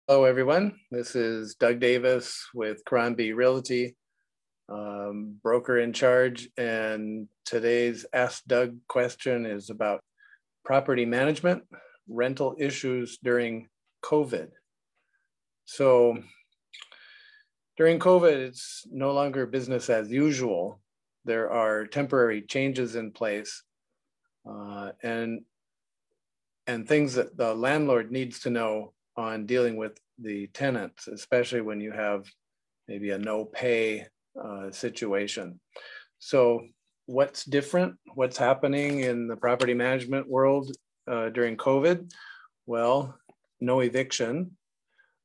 Hello, everyone. This is Doug Davis with Cranby Realty, broker in charge. And today's Ask Doug question is about property management, rental issues during COVID. So during COVID, it's no longer business as usual. There are temporary changes in place and things that the landlord needs to know on dealing with the tenants, especially when you have maybe a no pay situation. So what's different? What's happening in the property management world during COVID? Well, no eviction.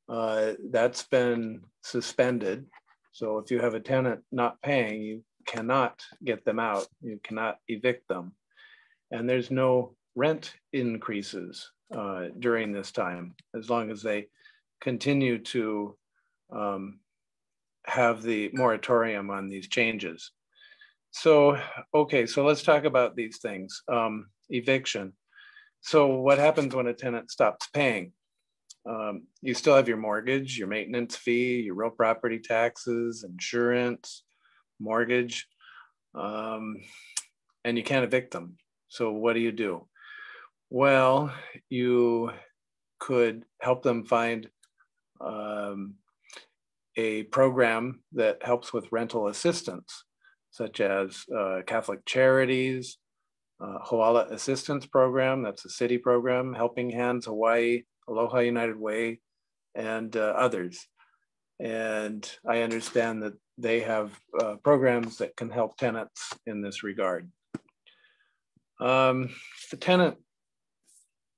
That's been suspended. So if you have a tenant not paying, you cannot get them out. You cannot evict them. And there's no rent increases during this time, as long as they continue to have the moratorium on these changes. So, okay, so let's talk about these things. Eviction. So what happens when a tenant stops paying? You still have your mortgage, your maintenance fee, your real property taxes, insurance, mortgage, and you can't evict them. So what do? Well, you could help them find a program that helps with rental assistance, such as Catholic Charities, Hoala Assistance Program, that's a city program, Helping Hands Hawaii, Aloha United Way, and others. And I understand that they have programs that can help tenants in this regard. The tenant,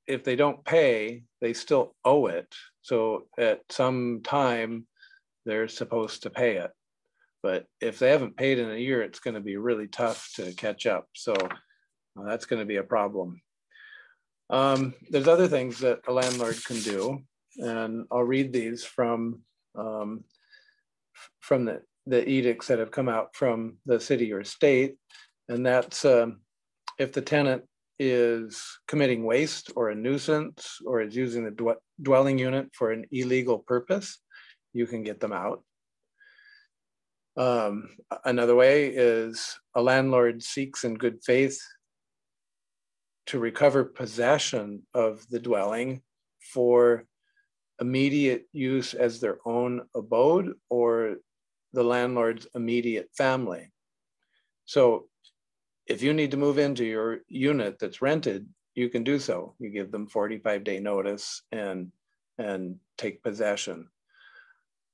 if they don't pay, they still owe it. So at some time, they're supposed to pay it. But if they haven't paid in a year, it's going to be really tough to catch up. So that's going to be a problem. There's other things that a landlord can do, and I'll read these from the edicts that have come out from the city or state, and that's if the tenant is committing waste or a nuisance or is using the dwelling unit for an illegal purpose, you can get them out. Another way is a landlord seeks in good faith to recover possession of the dwelling for immediate use as their own abode or the landlord's immediate family. So if you need to move into your unit that's rented, you can do so. You give them 45-day notice and take possession.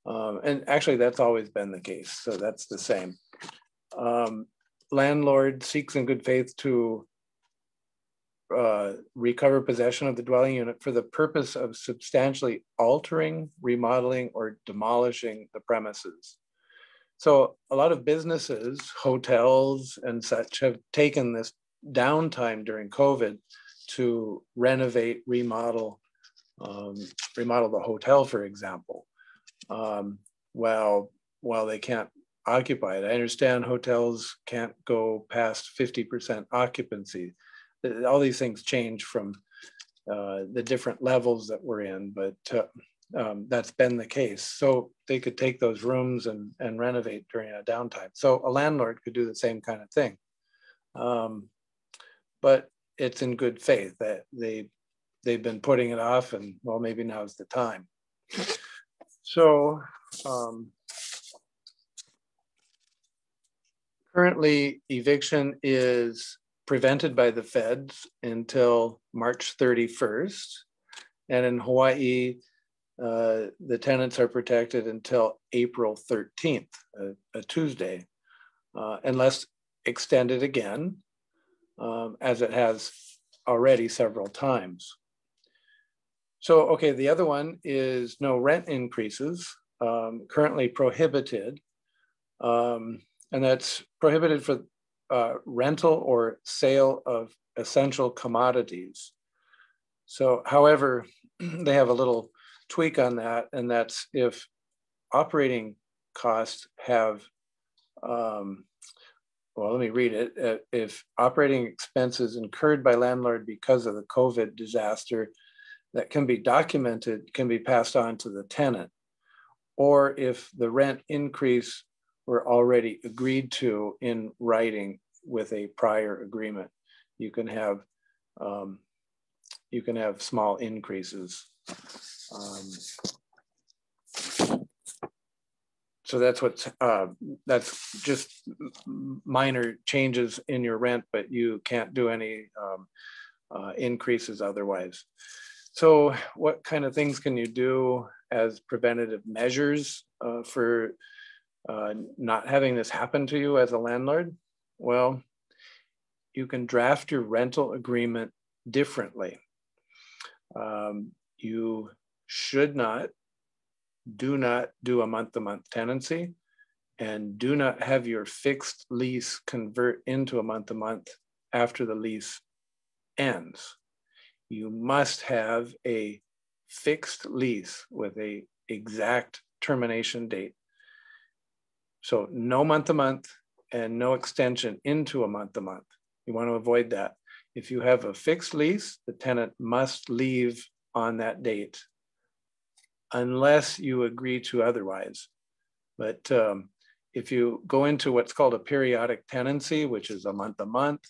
And actually, that's always been the case. So that's the same. Landlord seeks in good faith to recover possession of the dwelling unit for the purpose of substantially altering, remodeling, or demolishing the premises. So a lot of businesses, hotels and such, have taken this downtime during COVID to renovate, remodel the hotel, for example. While they can't occupy it. I understand hotels can't go past 50% occupancy. All these things change from the different levels that we're in, but that's been the case. So they could take those rooms and renovate during a downtime. So a landlord could do the same kind of thing. But it's in good faith that they've been putting it off, and well, maybe now's the time. So currently eviction is prevented by the feds until March 31st. And in Hawaii, the tenants are protected until April 13th, a Tuesday, unless extended again, as it has already several times. So, okay, the other one is no rent increases, currently prohibited, and that's prohibited for rental or sale of essential commodities. So, however, they have a little tweak on that, and that's if operating costs have, well, let me read it. If operating expenses incurred by landlord because of the COVID disaster that can be documented can be passed on to the tenant, or if the rent increase were already agreed to in writing with a prior agreement, you can have small increases. So that's just minor changes in your rent, but you can't do any increases otherwise. So what kind of things can you do as preventative measures for not having this happen to you as a landlord? Well, you can draft your rental agreement differently. You do not do a month-to-month tenancy, and do not have your fixed lease convert into a month-to-month after the lease ends. You must have a fixed lease with a exact termination date. So no month-to-month and no extension into a month-to-month. You want to avoid that. If you have a fixed lease, the tenant must leave on that date unless you agree to otherwise. But if you go into what's called a periodic tenancy, which is a month-to-month,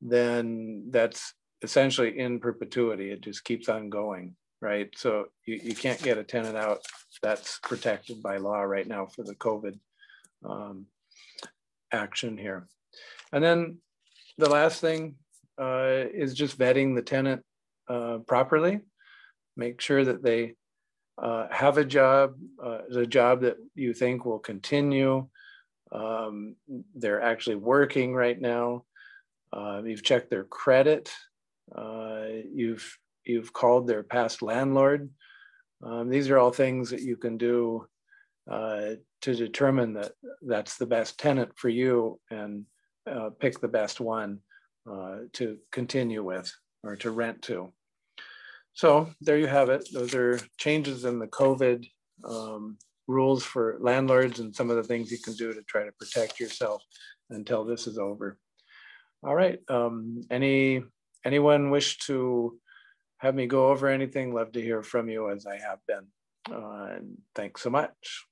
then that's essentially in perpetuity. It just keeps on going, right? So you can't get a tenant out. That's protected by law right now for the COVID action here. And then the last thing is just vetting the tenant properly. Make sure that they have a job, the job that you think will continue. They're actually working right now. You've checked their credit. You've called their past landlord. These are all things that you can do to determine that that's the best tenant for you, and pick the best one to continue with or to rent to. So there you have it. Those are changes in the COVID rules for landlords and some of the things you can do to try to protect yourself until this is over. All right. Anyone wish to have me go over anything? Love to hear from you, as I have been. And thanks so much.